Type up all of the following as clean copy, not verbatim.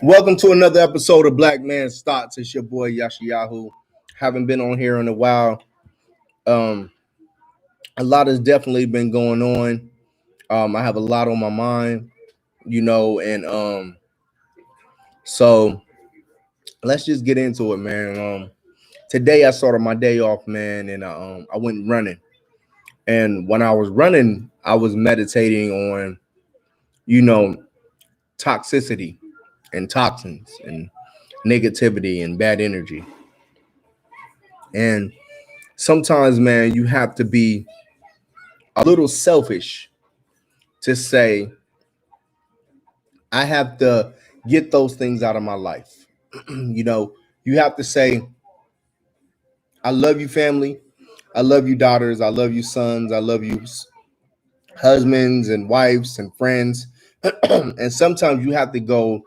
Welcome to another episode of Black Man's Thoughts. It's your boy Yashiyahu. Haven't been on here in a while. Um, a lot has definitely been going on. I have a lot on my mind, and so let's just get into it, man. Today I started my day off, man, and I went running. And when I was running, I was meditating on, you know, toxicity and toxins and negativity and bad energy. And sometimes, man, you have to be a little selfish to say, I have to get those things out of my life. You have to say, I love you, family. I love you, daughters. I love you, sons. I love you, husbands and wives and friends. And sometimes you have to go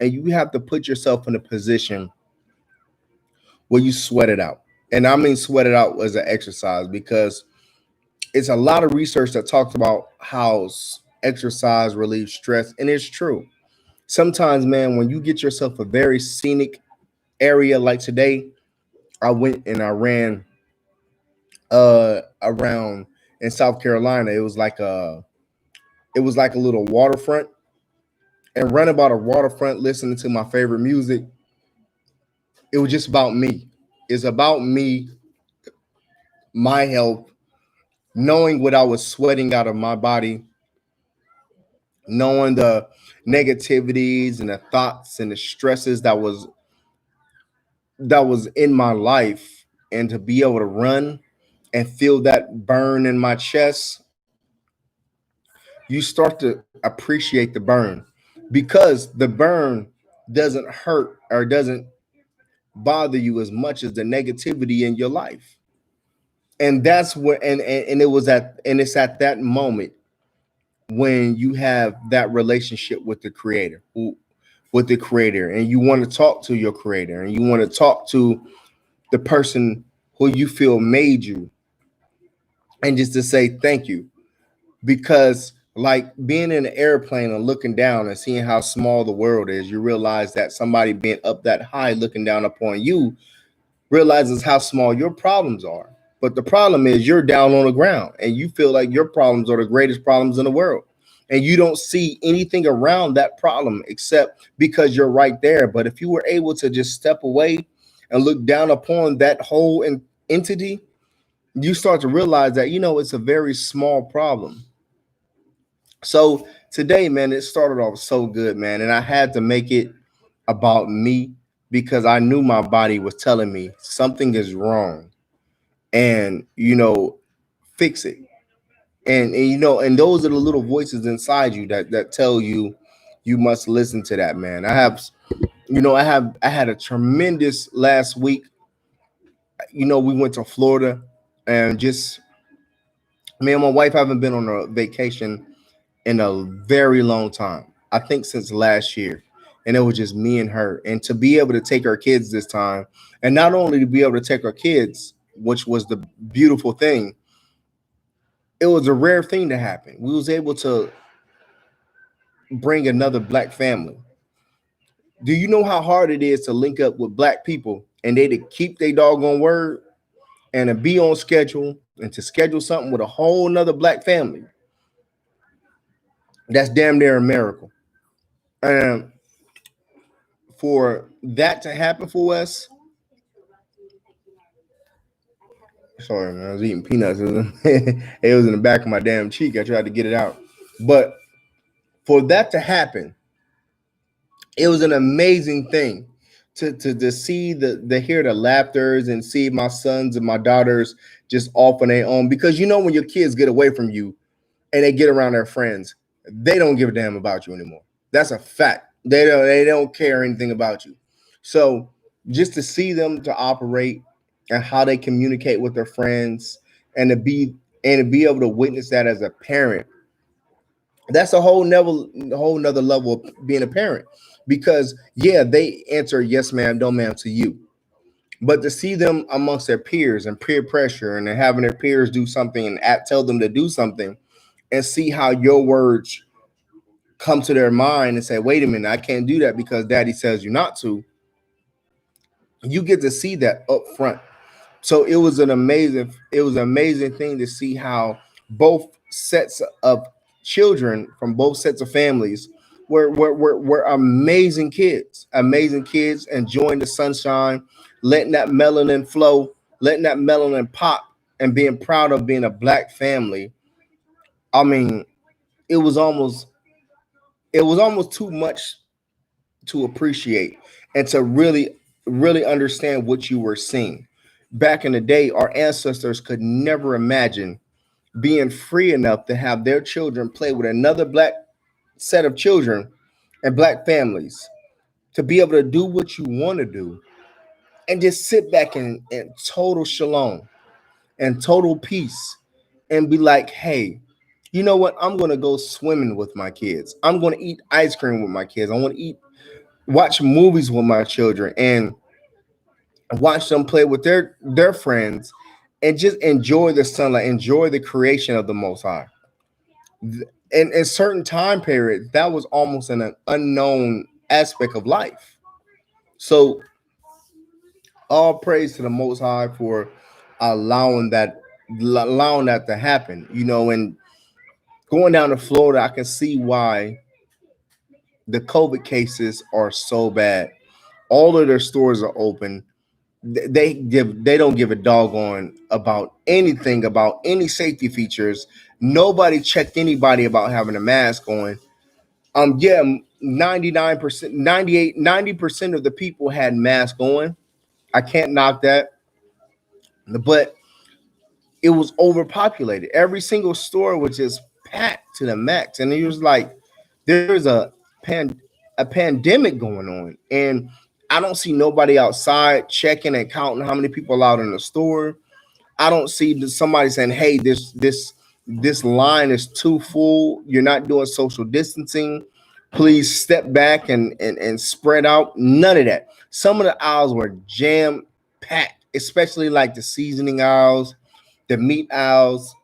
and you have to put yourself in a position where you sweat it out. And I mean, sweat it out as an exercise because it's a lot of research that talks about how exercise relieves stress. And it's true. Sometimes, man, when you get yourself a very scenic area like today, I went and I ran around in South Carolina. It was like a little waterfront, and running about a waterfront listening to my favorite music. It was just about me. It's about me, my health, knowing what I was sweating out of my body, knowing the negativities and the thoughts and the stresses that was in my life, and to be able to run and feel that burn in my chest, you start to appreciate the burn, because the burn doesn't hurt or doesn't bother you as much as the negativity in your life. And that's what and it was at and it's at that moment when you have that relationship with the creator, and you want to talk to your creator, and you want to talk to the person who you feel made you, and just to say thank you. Because like being in an airplane and looking down and seeing how small the world is, you realize that somebody being up that high looking down upon you realizes how small your problems are. But the problem is you're down on the ground and you feel like your problems are the greatest problems in the world. And you don't see anything around that problem except because you're right there. But if you were able to just step away and look down upon that whole entity, you start to realize that, it's a very small problem. So today, man, it started off so good, man. And I had to make it about me because I knew my body was telling me something is wrong, and fix it. And those are the little voices inside you that tell you you must listen to that, man. I had a tremendous last week. We went to Florida, and just me and my wife haven't been on a vacation in a very long time. I think since last year. And it was just me and her. And to be able to take our kids this time, and not only to be able to take our kids, which was the beautiful thing, it was a rare thing to happen. We was able to bring another black family. Do you know how hard it is to link up with black people and they to keep their doggone word and to be on schedule and to schedule something with a whole nother black family? That's damn near a miracle. And for that to happen for us, sorry, man, I was eating peanuts. It was in the back of my damn cheek. I tried to get it out. But for that to happen, it was an amazing thing to see the hear the laughters and see my sons and my daughters just off on their own. Because when your kids get away from you and they get around their friends, they don't give a damn about you anymore. That's a fact. They don't care anything about you. So just to see them to operate and how they communicate with their friends, and to be able to witness that as a parent, that's a whole nother level of being a parent. Because yeah, they answer yes ma'am, no ma'am to you. But to see them amongst their peers and peer pressure, and then having their peers do something and tell them to do something, and see how your words come to their mind and say, wait a minute, I can't do that because daddy says you not to. You get to see that up front. So it was an amazing thing to see how both sets of children from both sets of families were amazing kids, enjoying the sunshine, letting that melanin flow, letting that melanin pop, and being proud of being a black family. I mean, it was almost it was almost too much to appreciate and to really understand what you were seeing. Back in the day, our ancestors could never imagine being free enough to have their children play with another black set of children and black families, to be able to do what you want to do and just sit back in total shalom and total peace and be like, hey, you know what? I'm going to go swimming with my kids. I'm going to eat ice cream with my kids. I want to watch movies with my children and watch them play with their friends and just enjoy the sunlight, enjoy the creation of the Most High. And in certain time periods, that was almost an unknown aspect of life. So all praise to the Most High for allowing that allowing that to happen. And going down to Florida, I can see why the COVID cases are so bad. All of their stores are open. They don't give a doggone about anything, about any safety features. Nobody checked anybody about having a mask on. Yeah, 99%, 98, 90% of the people had masks on. I can't knock that. But it was overpopulated. Every single store was just packed to the max. And it was like there's a pandemic going on. And I don't see nobody outside checking and counting how many people out in the store. I don't see somebody saying, "Hey, this line is too full. You're not doing social distancing. Please step back and spread out." None of that. Some of the aisles were jam packed, especially like the seasoning aisles, the meat aisles.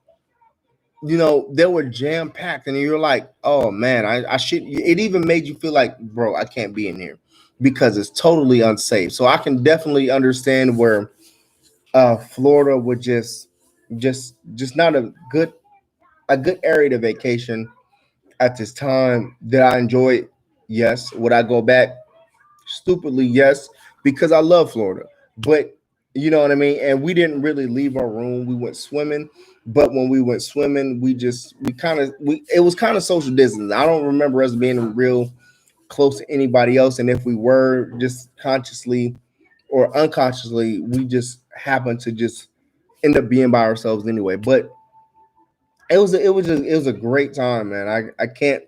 They were jam packed, and you're like, "Oh man, I should." It even made you feel like, "Bro, I can't be in here," because it's totally unsafe. So I can definitely understand where Florida would just not a good area to vacation at this time. Did I enjoy it? Yes. Would I go back? Stupidly, yes, because I love Florida. But you know what I mean? And we didn't really leave our room. We went swimming. But when we went swimming, we kind of we it was kind of social distance. I don't remember us being real close to anybody else. And if we were, just consciously or unconsciously, we just happened to just end up being by ourselves anyway. But it was a great time, man. I can't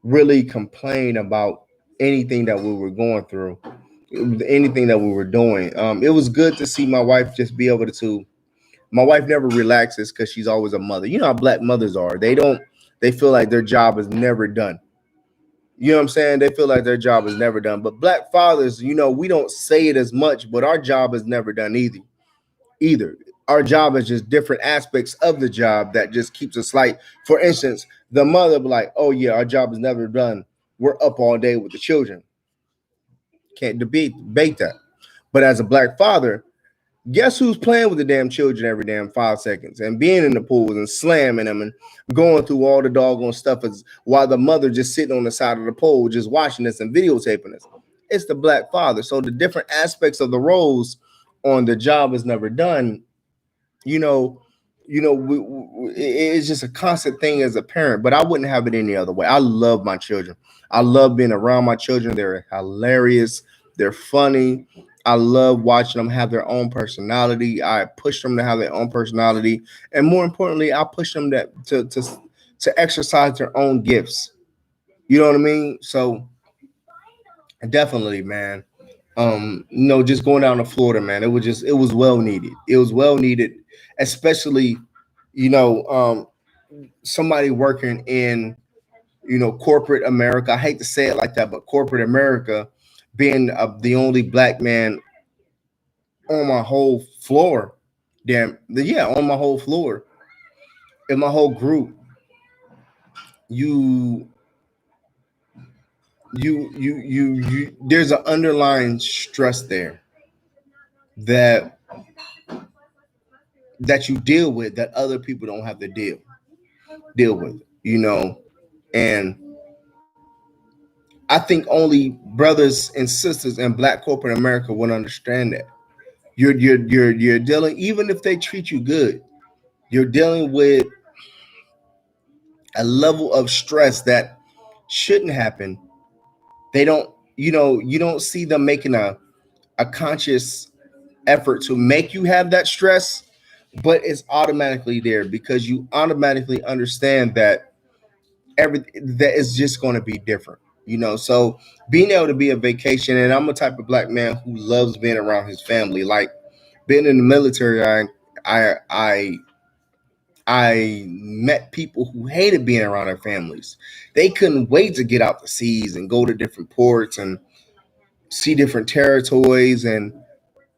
really complain about anything that we were going through, anything that we were doing. It was good to see my wife just be able to. My wife never relaxes because she's always a mother. You know how black mothers are. They don't. They feel like their job is never done. You know what I'm saying? They feel like their job is never done. But black fathers, we don't say it as much, but our job is never done either. Our job is just different aspects of the job that just keeps us light. For instance, the mother be like, "Oh yeah, our job is never done. We're up all day with the children." Can't debate that. But as a black father, guess who's playing with the damn children every damn 5 seconds and being in the pools and slamming them and going through all the doggone stuff as while the mother just sitting on the side of the pole just watching this and videotaping this? It's the black father. So the different aspects of the roles on the job is never done. you know, it's just a constant thing as a parent, but I wouldn't have it any other way. I love my children. I love being around my children. They're hilarious. They're funny. I love watching them have their own personality. I push them to have their own personality. And more importantly, I push them to exercise their own gifts. You know what I mean? So definitely, man. Just going down to Florida, man, it was well needed. It was well needed, especially, you know, um, somebody working in, corporate America. I hate to say it like that, but corporate America, being the only black man on my whole floor, on my whole floor, in my whole group. you there's an underlying stress there that you deal with that other people don't have to deal with, and I think only brothers and sisters in Black corporate America would understand that. You're dealing, even if they treat you good, you're dealing with a level of stress that shouldn't happen. They don't, you don't see them making a conscious effort to make you have that stress, but it's automatically there because you automatically understand that everything that is just going to be different. So being able to be a vacation, and I'm a type of Black man who loves being around his family. Like being in the military, I I I met people who hated being around their families. They couldn't wait to get out the seas and go to different ports and see different territories. And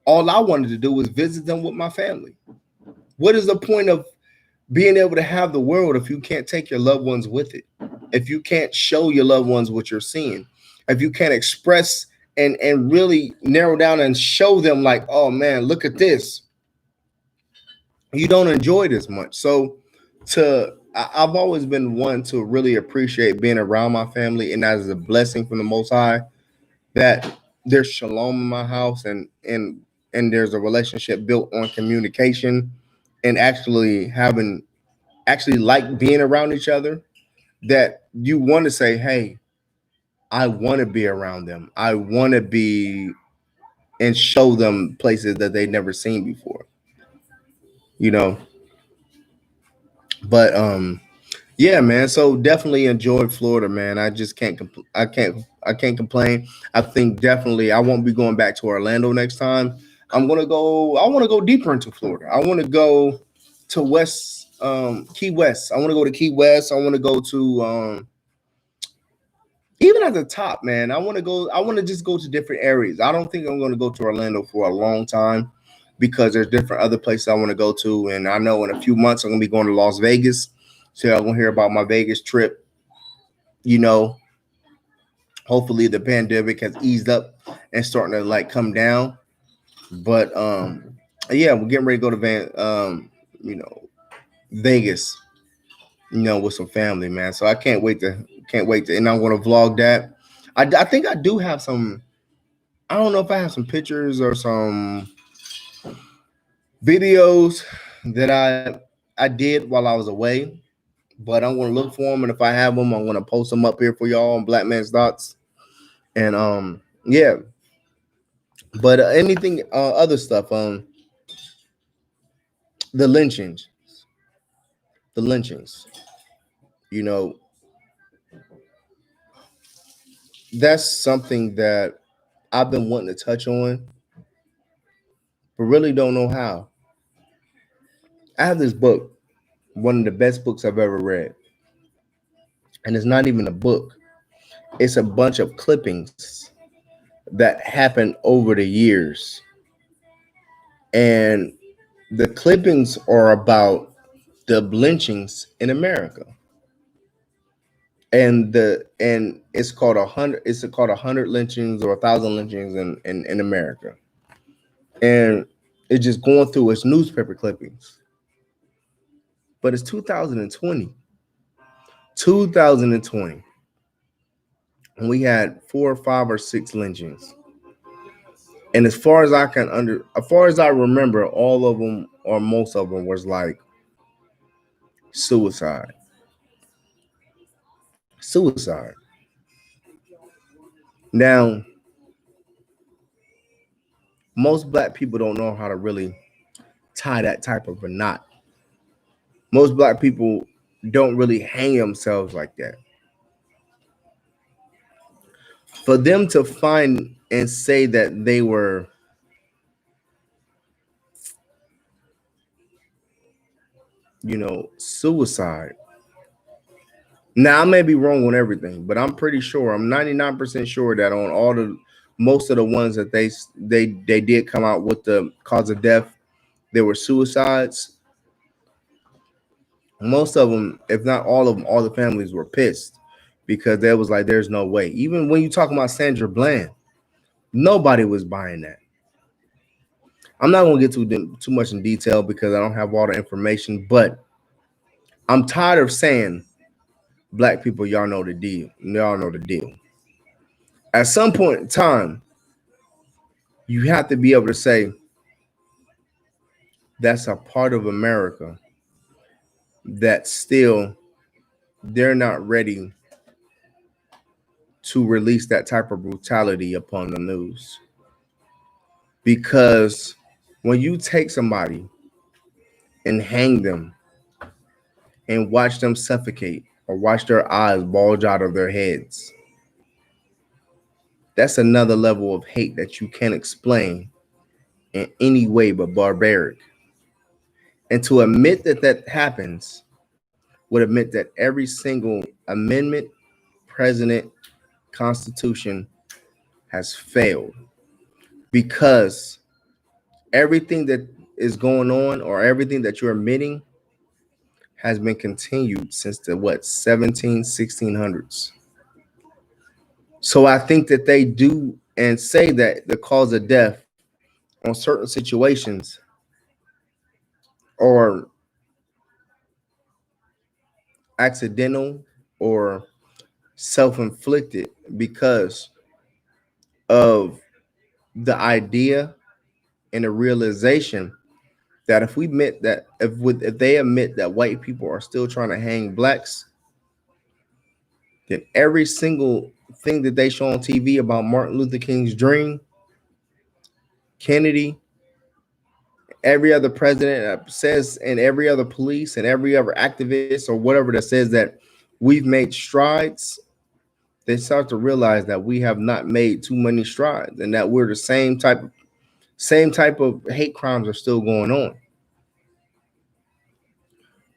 all I wanted to do was visit them with my family. What is the point of being able to have the world if you can't take your loved ones with it? If you can't show your loved ones what you're seeing, if you can't express and really narrow down and show them like, oh man, look at this, you don't enjoy it as much. So I've always been one to really appreciate being around my family, and that is a blessing from the Most High. That there's shalom in my house, and there's a relationship built on communication and actually like being around each other. That you want to say, hey, I want to be around them. I want to be and show them places that they've never seen before. You know, but Yeah, man. So definitely enjoyed Florida, man. I just I can't complain. I think definitely I won't be going back to Orlando next time. I want to go deeper into Florida. I want to go to Key West. I want to go to Key West. I want to go to even at the top, man. I want to just go to different areas. I don't think I'm going to go to Orlando for a long time because there's different other places I want to go to, and I know in a few months I'm going to be going to Las Vegas. So I'm going to hear about my Vegas trip. You know, hopefully the pandemic has eased up and starting to like come down. But yeah, we're getting ready to go to Vegas, with some family, man. So I can't wait to, and I'm going to vlog that. I think I do have some. I don't know if I have some pictures or some videos that I did while I was away, but I'm going to look for them, and if I have them, I'm going to post them up here for y'all on Black Man's Thoughts. And yeah, but anything other stuff, the lynchings, the lynchings, you know, that's something that I've been wanting to touch on, but really don't know how. I have this book, one of the best books I've ever read, and it's not even a book. It's a bunch of clippings that happened over the years, and the clippings are about the lynchings in America. And it's called 100. It's called 100 lynchings or 1,000 lynchings in America, and it's just going through its newspaper clippings. But it's 2020, 2020, and we had 4 or 5 or 6 lynchings. And as far as I remember, all of them or most of them was like suicide, suicide. Now, most Black people don't know how to really tie that type of a knot. Most Black people don't really hang themselves like that. For them to find and say that they were, suicide. Now I may be wrong on everything, but I'm pretty sure, I'm 99% sure that on all the most of the ones that they did come out with the cause of death, they were suicides. Most of them, if not all of them, all the families were pissed because they was like, "There's no way." Even when you talking about Sandra Bland, nobody was buying that. I'm not gonna get too much in detail because I don't have all the information, but I'm tired of saying, "Black people, y'all know the deal. Y'all know the deal." At some point in time, you have to be able to say that's a part of America that still they're not ready to release that type of brutality upon the news. Because when you take somebody and hang them and watch them suffocate or watch their eyes bulge out of their heads, that's another level of hate that you can't explain in any way but barbaric. And to admit that that happens would admit that every single amendment, president, constitution has failed because everything that is going on or everything that you're admitting has been continued since the what 1600s. So I think that they do and say that the cause of death on certain situations are accidental or self-inflicted because of the idea and the realization that if we admit that if they admit that white people are still trying to hang blacks, then every single thing that they show on TV about Martin Luther King's dream, Kennedy, every other president that says, and every other police and every other activist or whatever that says that we've made strides, they start to realize that we have not made too many strides and that we're the same type of hate crimes are still going on.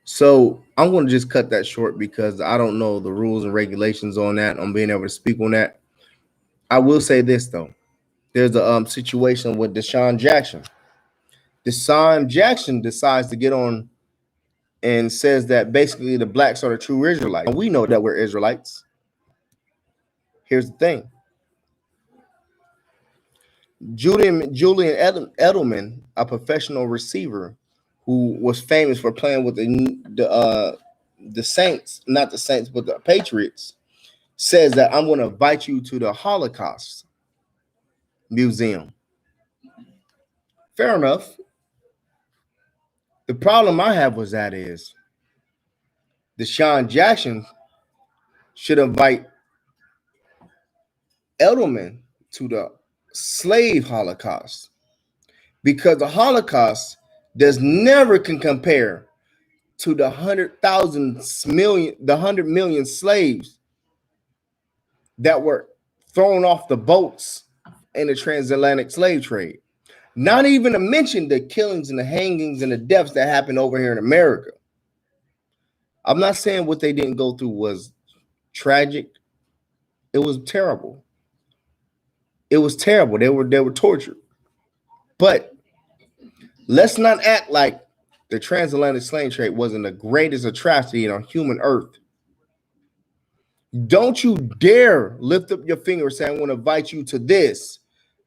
So I'm going to just cut that short because I don't know the rules and regulations on that, on being able to speak on that. I will say this though. There's a situation with Deshaun Jackson. Deshaun Jackson decides to get on and says that basically the blacks are the true Israelites. And we know that we're Israelites. Here's the thing. Julian Edelman, a professional receiver who was famous for playing with the Saints, not the Saints, but the Patriots, says that I'm going to invite you to the Holocaust Museum. Fair enough. The problem I have with that is Deshaun Jackson should invite Edelman to the slave Holocaust because the Holocaust does never can compare to the 100 million slaves that were thrown off the boats in the transatlantic slave trade. Not even to mention the killings and the hangings and the deaths that happened over here in America. I'm not saying what they didn't go through was tragic. It was terrible. It was terrible. They were tortured. But let's not act like the transatlantic slave trade wasn't the greatest atrocity on human earth. Don't you dare lift up your finger and say, I want to invite you to this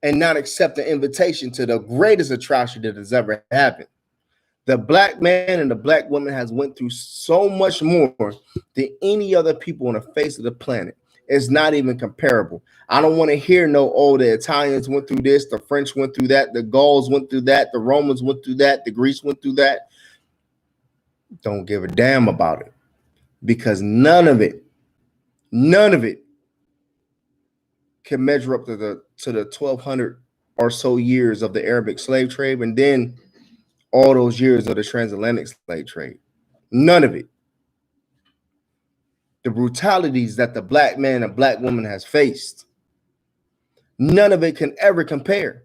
and not accept the invitation to the greatest atrocity that has ever happened. The black man and the black woman has went through so much more than any other people on the face of the planet. It's not even comparable. I don't want to hear no, oh, the Italians went through this, the French went through that, the Gauls went through that, the Romans went through that, the Greeks went through that. Don't give a damn about it because none of it can measure up to the 1200 or so years of the Arabic slave trade and then all those years of the transatlantic slave trade. None of it. The brutalities that the black man and black woman has faced, none of it can ever compare.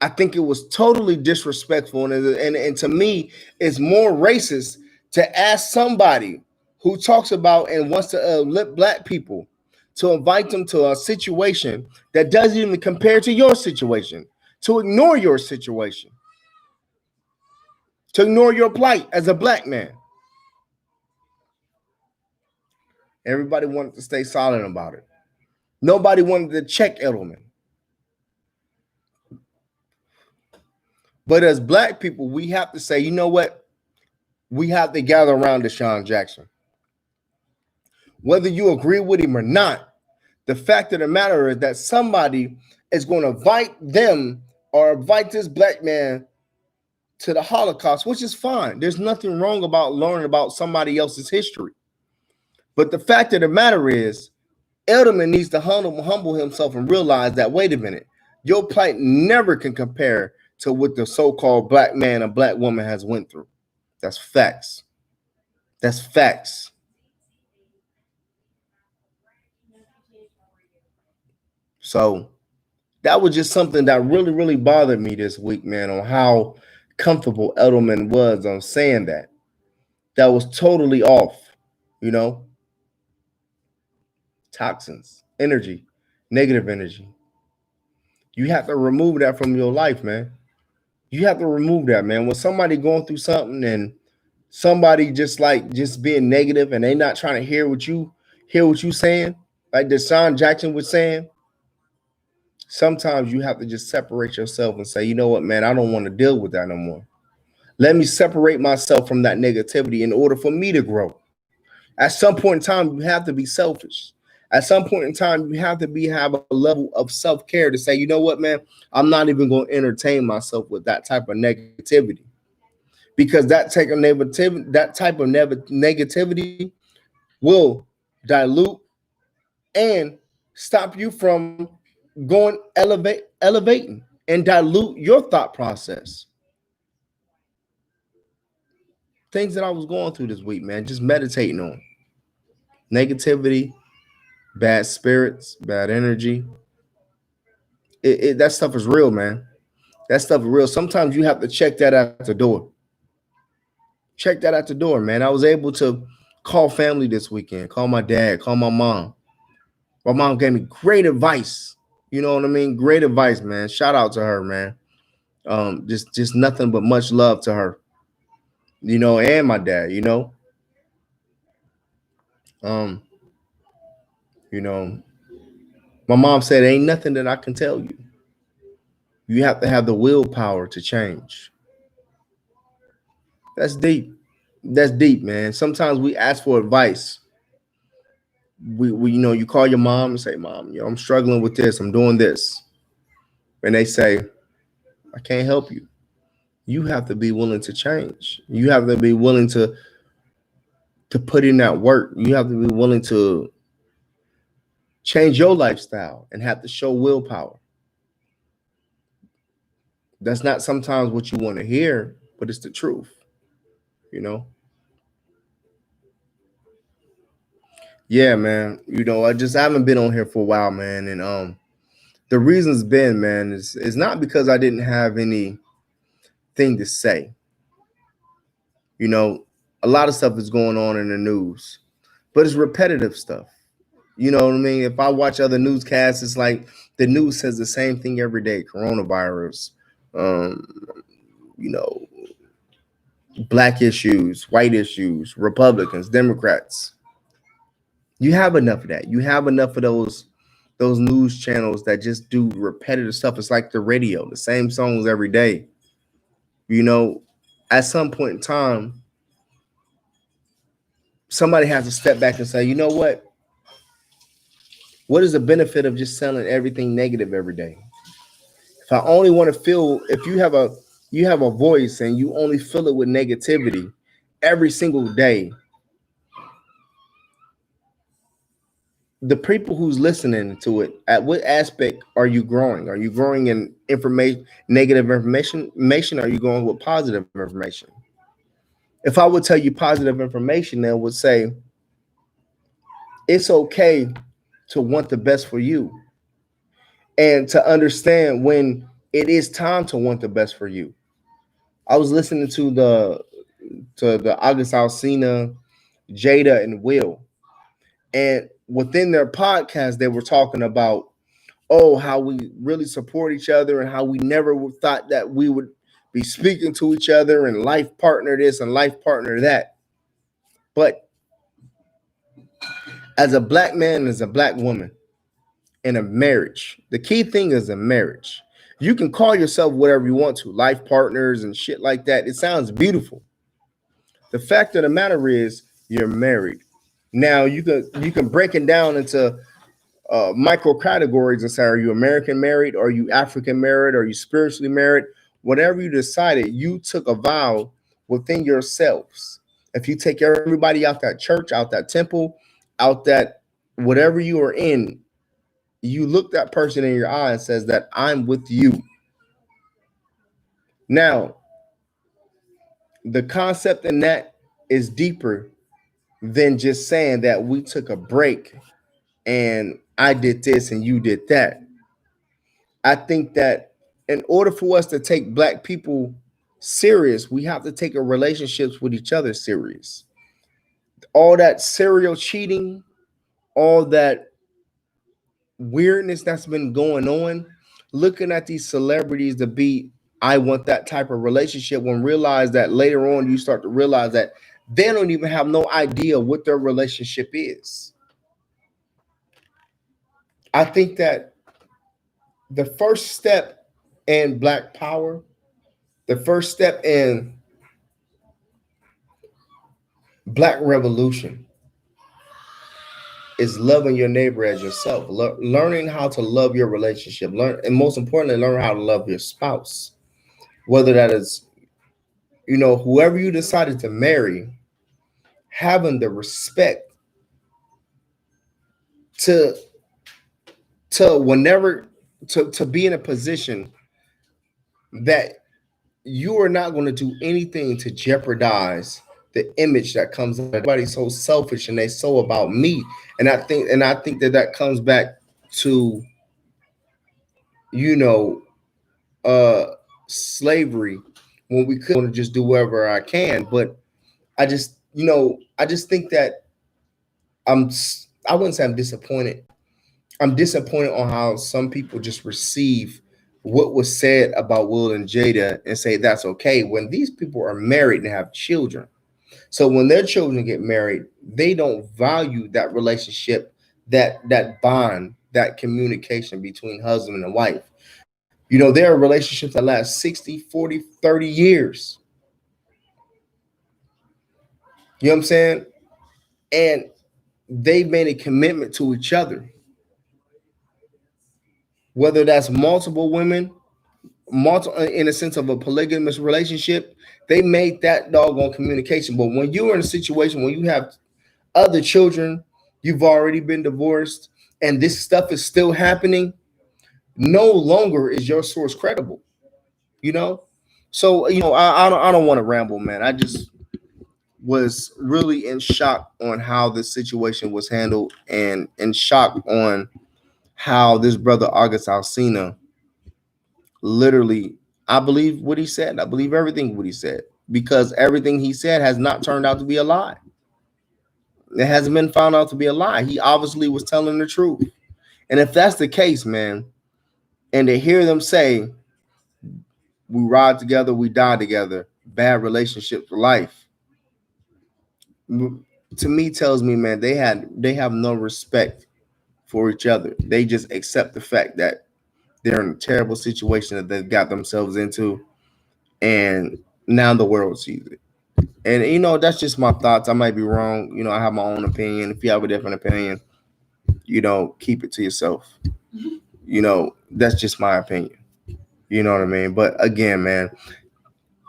I think it was totally disrespectful, and to me, it's more racist to ask somebody who talks about and wants to uplift black people to invite them to a situation that doesn't even compare to your situation, to ignore your situation, to ignore your plight as a black man. Everybody wanted to stay silent about it. Nobody wanted to check Edelman. But as black people, we have to say, you know what? We have to gather around Deshaun Jackson. Whether you agree with him or not, the fact of the matter is that somebody is going to invite them or invite this black man to the Holocaust, which is fine. There's nothing wrong about learning about somebody else's history. But the fact of the matter is, Edelman needs to humble himself and realize that, wait a minute, your plight never can compare to what the so-called black man and black woman has went through. That's facts. That's facts. So that was just something that really, really bothered me this week, man, on how comfortable Edelman was on saying that. That was totally off, you know? Toxins, energy, negative energy. You have to remove that from your life, man. You have to remove that, man. When somebody going through something and somebody just being negative and they not trying to hear what you saying, like Deshaun Jackson was saying, sometimes you have to just separate yourself and say, you know what, man, I don't want to deal with that no more. Let me separate myself from that negativity in order for me to grow. At some point in time, you have to be selfish. At some point in time, you have to have a level of self-care to say, you know what, man, I'm not even going to entertain myself with that type of negativity. Because that type of negativity will dilute and stop you from elevating and dilute your thought process. Things that I was going through this week, man, just meditating on negativity, bad spirits, bad energy. That stuff is real, man. That stuff is real. Sometimes you have to check that at the door. Check that at the door, man. I was able to call family this weekend, call my dad, call my mom. My mom gave me great advice. You know what I mean? Great advice, man. Shout out to her, man. Just nothing but much love to her. You know, and my dad, you know. Um, you know, my mom said, ain't nothing that I can tell you. You have to have the willpower to change. That's deep. That's deep, man. Sometimes we ask for advice. We you call your mom and say, Mom, I'm struggling with this, I'm doing this. And they say, I can't help you. You have to be willing to change. You have to be willing to put in that work. You have to be willing to change your lifestyle and have to show willpower. That's not sometimes what you want to hear, but it's the truth, you know? Yeah, man. I haven't been on here for a while, man. And the reason's been, man, is not because I didn't have anything to say. You know, a lot of stuff is going on in the news, but it's repetitive stuff. You know what I mean? If I watch other newscasts, it's like the news says the same thing every day. Coronavirus, um, you know, black issues, white issues, Republicans, Democrats. You have enough of that. You have enough of those news channels that just do repetitive stuff. It's like the radio, the same songs every day. You know, at some point in time, somebody has to step back and say, you know what? What is the benefit of just selling everything negative every day? If I only want to feel, if you have a voice and you only fill it with negativity every single day, the people who's listening to it, at what aspect are you growing? Are you growing in negative information? Are you going with positive information? If I would tell you positive information, then would say it's okay to want the best for you and to understand when it is time to want the best for you. I was listening to the August Alsina, Jada, and Will, and within their podcast, they were talking about how we really support each other and how we never thought that we would be speaking to each other and life partner this and life partner that. But As a black man, as a black woman in a marriage, the key thing is a marriage. You can call yourself whatever you want to, life partners and shit like that. It sounds beautiful. The fact of the matter is, you're married. Now you can break it down into micro categories and say, are you American married? Are you African married? Are you spiritually married? Whatever you decided, you took a vow within yourselves. If you take everybody out that church, out that temple, out that whatever you are in, you look that person in your eye and says that I'm with you. Now, the concept in that is deeper than just saying that we took a break and I did this and you did that. I think that in order for us to take black people serious, we have to take our relationships with each other serious. All that serial cheating, all that weirdness that's been going on, looking at these celebrities to be, I want that type of relationship, when realize that later on you start to realize that they don't even have no idea what their relationship is. I think that the first step in black power, the first step in black revolution is loving your neighbor as yourself, learning how to love your relationship, learn, and most importantly, learn how to love your spouse, whether that is, whoever you decided to marry, having the respect to whenever to be in a position that you are not going to do anything to jeopardize the image that comes out. Everybody's so selfish and they so about me, and I think that comes back to, you know uh slavery, when we could want to just do whatever I can. But I just think that I wouldn't say I'm disappointed. I'm disappointed on how some people just receive what was said about Will and Jada and say that's okay when these people are married and have children. So when their children get married, they don't value that relationship, that bond, that communication between husband and wife. There are relationships that last 60, 40, 30 years. You know what I'm saying? And they made a commitment to each other, whether that's multiple women, in a sense of a polygamous relationship. They made that doggone communication. But when you're in a situation when you have other children, you've already been divorced, and this stuff is still happening, no longer is your source credible. You know, so I don't want to ramble, man. I just was really in shock on how this situation was handled, and in shock on how this brother August Alsina literally, I believe what he said. I believe everything what he said, because everything he said has not turned out to be a lie. It hasn't been found out to be a lie. He obviously was telling the truth. And if that's the case, man, and to hear them say, we ride together, we die together, bad relationships for life, to me tells me, man, they have no respect for each other. They just accept the fact that they're in a terrible situation that they've got themselves into, and now the world sees it. And that's just my thoughts. I might be wrong. I have my own opinion. If you have a different opinion, keep it to yourself. That's just my opinion. You know what I mean? But again, man,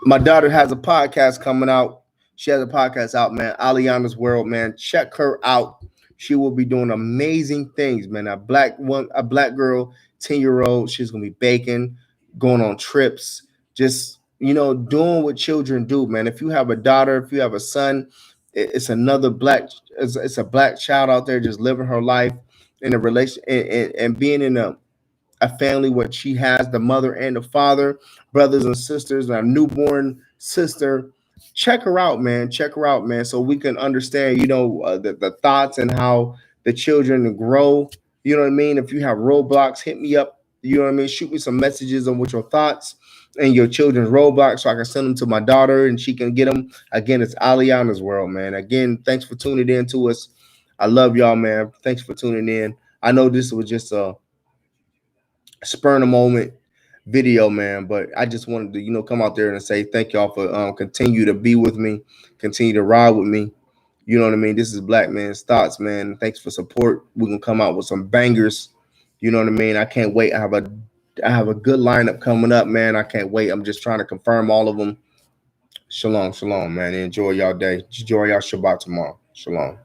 my daughter has a podcast coming out. She has a podcast out, man. Aliana's World, man. Check her out. She will be doing amazing things, man. A black girl, 10-year-old. She's gonna be baking, going on trips, just doing what children do, man. If you have a daughter, if you have a son, it's another black. It's a black child out there just living her life in a relation, and being in a family where she has the mother and the father, brothers and sisters, and a newborn sister. Check her out, man. Check her out, man, so we can understand, the thoughts and how the children grow. You know what I mean? If you have roadblocks, hit me up. You know what I mean? Shoot me some messages on what your thoughts and your children's roadblocks, so I can send them to my daughter and she can get them. Again, it's Aliana's World, man. Again, thanks for tuning in to us. I love y'all, man. Thanks for tuning in. I know this was just a spur in the moment video, man, but I just wanted to, come out there and say thank y'all for continue to be with me, continue to ride with me. You know what I mean? This is Black Man's Thoughts, man. Thanks for support. We're gonna come out with some bangers. You know what I mean? I can't wait. I have a good lineup coming up, man. I can't wait. I'm just trying to confirm all of them. Shalom, shalom, man. Enjoy y'all day. Enjoy y'all Shabbat tomorrow. Shalom.